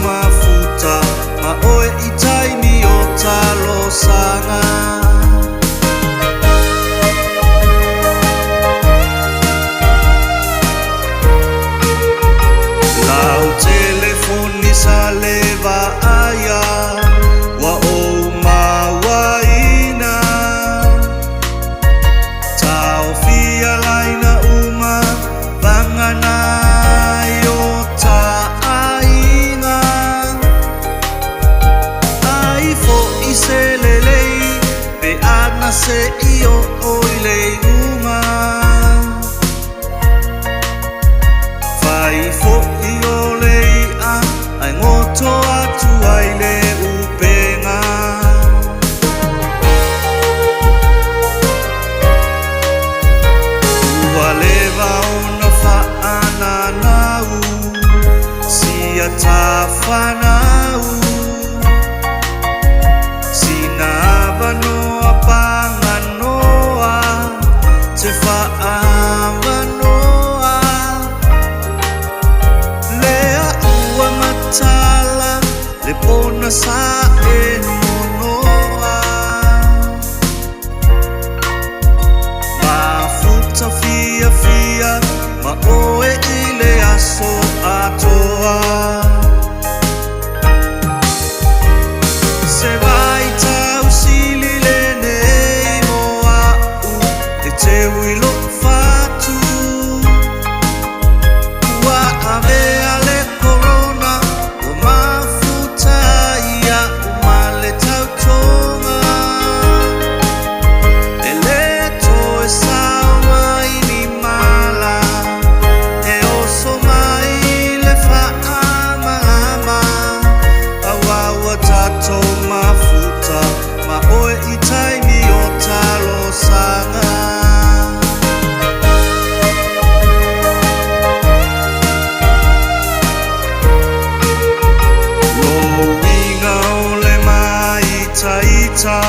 MAFUTA ma oe I taimi o talo sanga. Lau telefoni sa leva aya wa o mawaina tau fia laina uma vangana yo ta ainga ai fo iselelei pe ana se io oile uma fai fo io lei a ai ngoto atu ai le upenga ua leva ona faana nau sia tafanau sina vanoa panganoa te faavanoa lea ua matala le pona sa e monoa MAFUTA fia fia ma oe I le aso atoa se vai tau sili le nei moa u te te wilo fatu ua avea le corona o MAFUTA ia uma le tau tonga e le toe sao mai ni mala e oso mai le faamalama awawa tato MAFUTA ma oe I taimi o talo sanga. Loinga o le mai ita